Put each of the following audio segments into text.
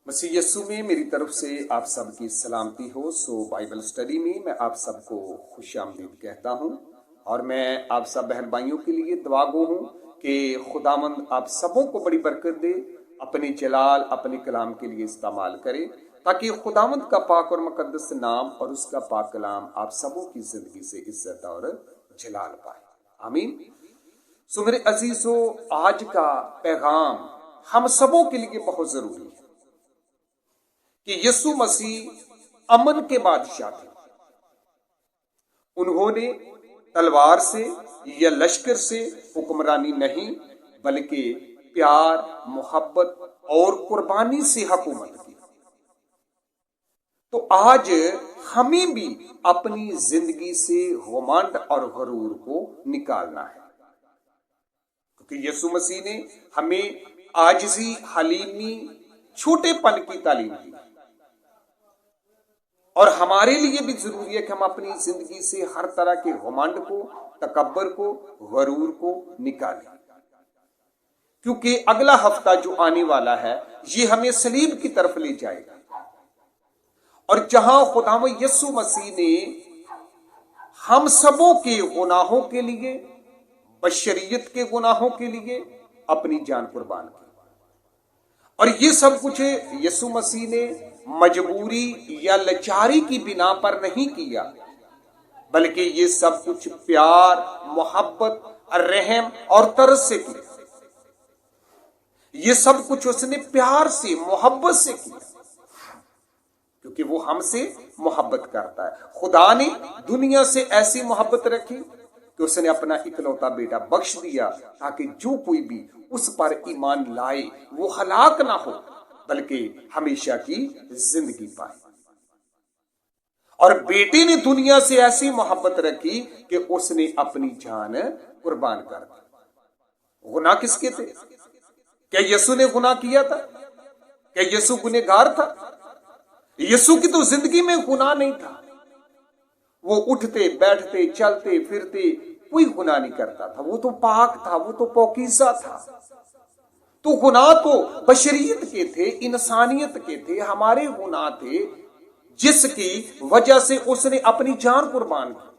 मसीह यस्सु में मेरी तरफ से आप सब की सलामती हो। बाइबल स्टडी में मैं आप सबको खुशामदीद कहता हूँ और मैं आप सब बहन भाइयों के लिए दुआ गो हूँ कि खुदावंद आप सबों को बड़ी बरकत दे, अपने जलाल अपने कलाम के लिए इस्तेमाल करे, ताकि खुदावंद का पाक और मुकद्दस नाम और उसका पाक कलाम आप सबों की जिंदगी से इज्जत और जलाल पाए। आमीन। सो मेरे अजीजों, आज का पैगाम हम सबों के लिए बहुत जरूरी है कि यीशु मसीह अमन के बादशाह थे। उन्होंने तलवार से या लश्कर से हुक्मरानी नहीं, बल्कि प्यार, मोहब्बत और कुर्बानी से हुकूमत की। तो आज हमें भी अपनी जिंदगी से घमंड और गरूर को निकालना है, क्योंकि यीशु मसीह ने हमें आजिज़ी, हलीमी, छोटेपन की तालीम दी और हमारे लिए भी जरूरी है कि हम अपनी जिंदगी से हर तरह के घमंड को, तकब्बर को, गरूर को निकालें, क्योंकि अगला हफ्ता जो आने वाला है ये हमें सलीब की तरफ ले जाएगा। और जहां खुदावंद यीशु मसीह ने हम सबों के गुनाहों के लिए, बशरियत के गुनाहों के लिए अपनी जान कुर्बान की, और ये सब कुछ यीशु मसीह ने मजबूरी या लाचारी की बिना पर नहीं किया, बल्कि ये सब कुछ प्यार, मोहब्बत, रहम और तरस से किया। ये सब कुछ उसने प्यार से, मोहब्बत से किया, क्योंकि वो हमसे मोहब्बत करता है। खुदा ने दुनिया से ऐसी मोहब्बत रखी कि उसने अपना इकलौता बेटा बख्श दिया, ताकि जो कोई भी उस पर ईमान लाए वो हलाक ना हो, बल्कि हमेशा की जिंदगी पाए। और बेटे ने दुनिया से ऐसी मोहब्बत रखी कि उसने अपनी जान कुर्बान कर दी। गुनाह किसके थे? क्या यीशु ने गुनाह किया था? क्या यीशु गुनहगार था? यीशु की तो जिंदगी में गुनाह नहीं था। वो उठते बैठते चलते फिरते कोई गुनाह नहीं करता था। वो तो पाक था, वो तो पौकीज़ा था। तो गुनाह तो बशरियत के थे, इंसानियत के थे, हमारे गुनाह थे, जिसकी वजह से उसने अपनी जान कुर्बान की।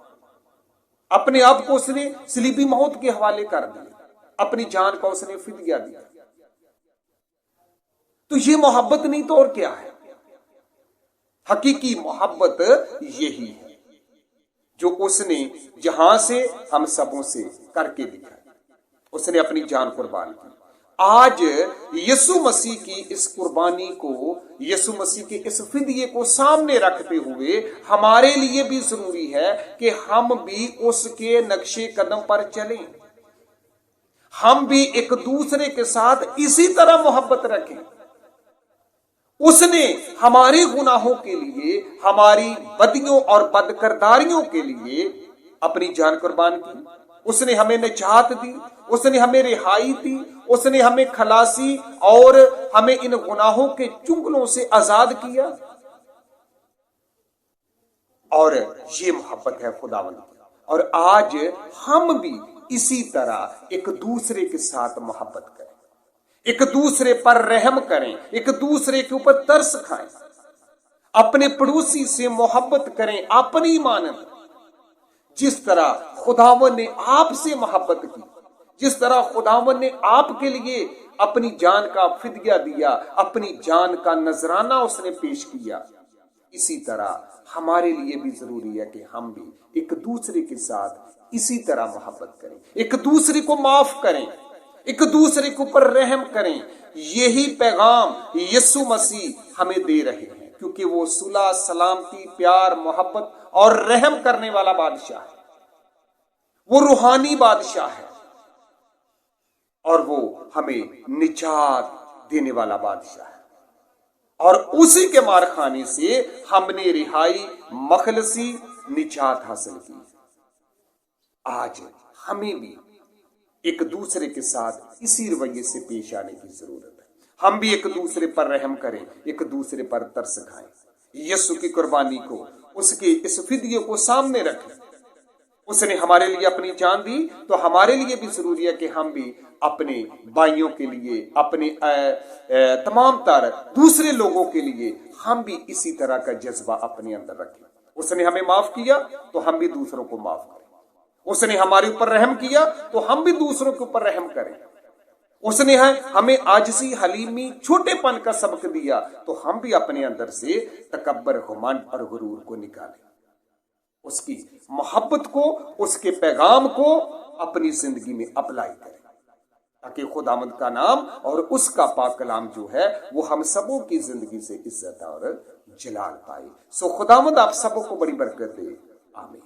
अपने आप को उसने सलीबी मौत के हवाले कर दिया, अपनी जान का उसने फिदिया दिया। तो ये मोहब्बत नहीं तो और क्या है? हकीकी मोहब्बत यही है जो उसने जहां से हम सबों से करके दिखाई। उसने अपनी जान कुर्बान की। आज यीशु मसीह की इस कुर्बानी को, यीशु मसीह के इस फिदिये को सामने रखते हुए हमारे लिए भी जरूरी है कि हम भी उसके नक्शे कदम पर चलें। हम भी एक दूसरे के साथ इसी तरह मोहब्बत रखें। उसने हमारे गुनाहों के लिए, हमारी बदियों और बदकिरदारियों के लिए अपनी जान कुर्बान की। उसने हमें निजात दी, उसने हमें रिहाई दी, उसने हमें खलासी और हमें इन गुनाहों के चुंगलों से आजाद किया। और ये मोहब्बत है खुदावंद की। और आज हम भी इसी तरह एक दूसरे के साथ मोहब्बत करें, एक दूसरे पर रहम करें, एक दूसरे के ऊपर तरस खाएं, अपने पड़ोसी से मोहब्बत करें अपनी मानद। जिस तरह खुदावन ने आपसे मोहब्बत की, जिस तरह खुदावन ने आपके लिए अपनी जान का फिदिया दिया, अपनी जान का नजराना उसने पेश किया, इसी तरह हमारे लिए भी जरूरी है कि हम भी एक दूसरे के साथ इसी तरह मोहब्बत करें, एक दूसरे को माफ करें, एक दूसरे के ऊपर रहम करें। यही पैगाम यीशु मसीह हमें दे रहे हैं, क्योंकि वो सुलह, सलामती, प्यार, मोहब्बत और रहम करने वाला बादशाह है। वो रूहानी बादशाह है और वो हमें निजात देने वाला बादशाह है। और उसी के मार खाने से हमने रिहाई, मखलसी, निजात हासिल की। आज हमें भी एक दूसरे के साथ इसी रवैये से पेश आने की जरूरत है। हम भी एक दूसरे पर रहम करें, एक दूसरे पर तरस खाएं, यीशु की कुर्बानी को, उसके इस फिदिये को सामने रखें, उसने हमारे लिए अपनी जान दी, तो हमारे लिए भी जरूरी है कि हम भी अपने भाइयों के लिए, अपने तमाम तर दूसरे लोगों के लिए हम भी इसी तरह का जज्बा अपने अंदर रखें। उसने हमें माफ किया तो हम भी दूसरों को माफ करें। उसने हमारे ऊपर रहम किया तो हम भी दूसरों के ऊपर रहम करें। उसने हमें आजिज़ी, हलीमी, छोटेपन का सबक दिया तो हम भी अपने अंदर से तकब्बर, घमंड और गुरूर को निकालें। उसकी मोहब्बत को, उसके पैगाम को अपनी जिंदगी में अप्लाई करें, ताकि खुदावंद का नाम और उसका पाक कलाम जो है वो हम सबों की जिंदगी से इज्जत और जलाल पाए। सो खुदावंद आप सबों को बड़ी बरकत दे। आमीन।